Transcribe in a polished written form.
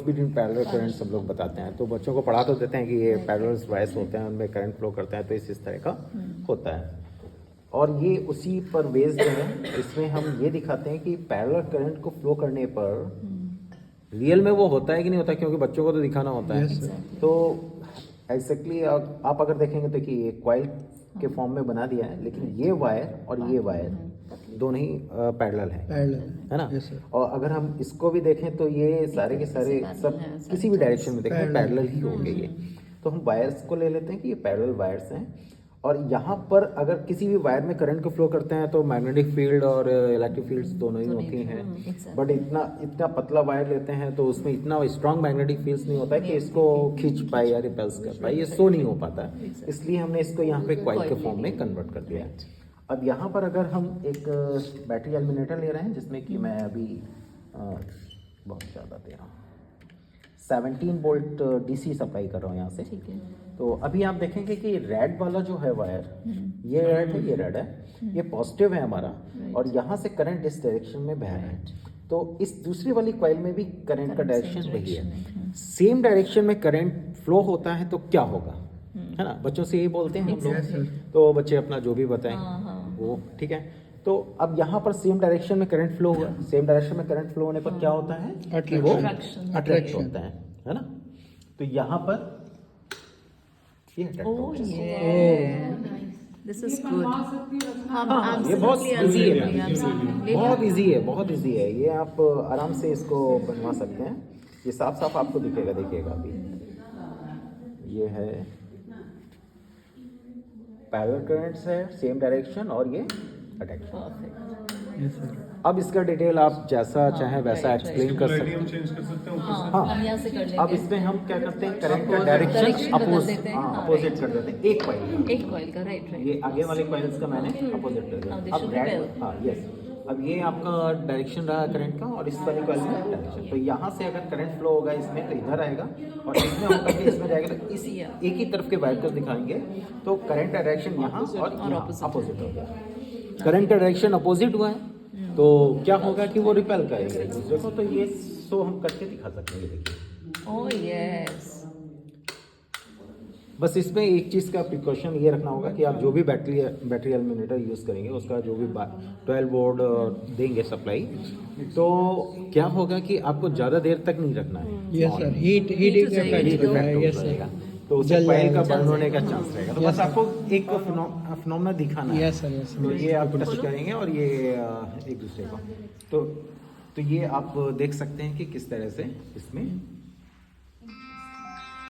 Between parallel currents हम लोग बताते हैं। तो बच्चों को पढ़ा तो देते हैं कि ये पैरेलल वायर्स होते हैं, उनमें करंट फ्लो करता है, तो इस तरह का होता है। और ये उसी पर बेस्ड है। इसमें हम ये दिखाते हैं कि पैरेलल करंट को फ्लो करने पर रियल में वो होता है कि नहीं होता, क्योंकि बच्चों को तो दिखाना होता है। तो एग्जैक्टली आप अगर देखेंगे तो कि ये कॉइल के फॉर्म में बना दिया है, लेकिन ये वायर और ये वायर दोनों ही पैरेलल है ना। और अगर हम इसको भी देखें तो ये सारे के सारे सब किसी भी डायरेक्शन में देखें पैरेलल ही होंगे ये। तो हम वायर्स को ले लेते हैं कि ये पैरेलल वायर्स हैं। और यहाँ पर अगर किसी भी वायर में करंट को फ्लो करते हैं तो मैग्नेटिक फील्ड और इलेक्ट्रिक फील्ड्स दोनों ही होती हैं। बट इतना पतला वायर लेते हैं तो उसमें इतना स्ट्रांग मैग्नेटिक फील्ड्स नहीं होता है कि इसको खींच पाए या रिपल्स कर पाए, ये सो नहीं हो पाता। इसलिए हमने इसको यहाँ पे कॉइल के फॉर्म में कन्वर्ट कर दिया है। अब यहाँ पर अगर हम एक बैटरी एलिमिनेटर ले रहे हैं, जिसमें कि मैं अभी बहुत ज़्यादा दे रहा हूँ, 17 वोल्ट डीसी सप्लाई कर रहा हूँ यहाँ से। तो अभी आप देखेंगे कि रेड वाला जो है वायर, ये रेड है, ये रेड है, ये पॉजिटिव है हमारा, और यहाँ से करंट इस डायरेक्शन में बह रहा है। तो इस दूसरी वाली कॉइल में भी करंट का डायरेक्शन वही है। सेम डायरेक्शन में करंट फ्लो होता है तो क्या होगा, है ना। बच्चों से यही बोलते हैं हम लोग, तो बच्चे अपना जो भी बताएं वो ठीक है। तो अब यहाँ पर सेम डायरेक्शन में करंट फ्लो हुआ, सेम डायरेक्शन में करंट फ्लो होने पर क्या होता है, अट्रैक्शन होता है ना। तो यहाँ पर ये This is good. ये बहुत इजी है, बहुत इजी है। ये आप आराम से इसको बनवा सकते हैं। ये साफ साफ आपको दिखेगा, देखिएगा अभी। ये है पैरेलल करंट्स है, सेम डायरेक्शन, और ये अटैच। अब इसका डिटेल आप जैसा चाहें वैसा एक्सप्लेन कर सकते हैं। चेंज कर सकते हैं हाँ, अब इसमें हम क्या करते हैं, करंट का डायरेक्शन अपोजिट कर देते हैं एक कॉइल का, राइट। ये आगे वाले कॉइल्स का मैंने अपोजिट कर दिया। अब रेड, हाँ यस, अब ये आपका डायरेक्शन रहा करंट का, और इस वाले कॉइल में डायरेक्शन। तो यहाँ से अगर करंट फ्लो होगा इसमें तो इधर आएगा, और इसमें होगा कि इसमें जाएगा। तो इसी एक ही तरफ के वायर को दिखाएंगे तो करंट का डायरेक्शन यहाँ और अपोजिट हो गया। करंट का डायरेक्शन अपोजिट हुआ है तो क्या होगा कि वो रिपेल करेंगे एक दूसरे को। तो ये सो हम करके दिखा सकते हैं, देखिए। Oh yes. बस इसमें एक चीज़ का प्रिकॉशन ये रखना होगा कि आप जो भी बैटरी एलिमिनेटर यूज़ करेंगे उसका जो भी 12 वोल्ट देंगे सप्लाई, तो क्या होगा कि आपको ज़्यादा देर तक नहीं रखना है। यस सर, हीट इफेक्ट रहेगा, तो उससे कॉइल का बर्न होने का चांस रहेगा। तो बस आपको एक फिनोमेना दिखाना है। यस सर, तो ये आप टच करेंगे और ये एक दूसरे को, तो ये आप देख सकते हैं कि किस तरह से इसमें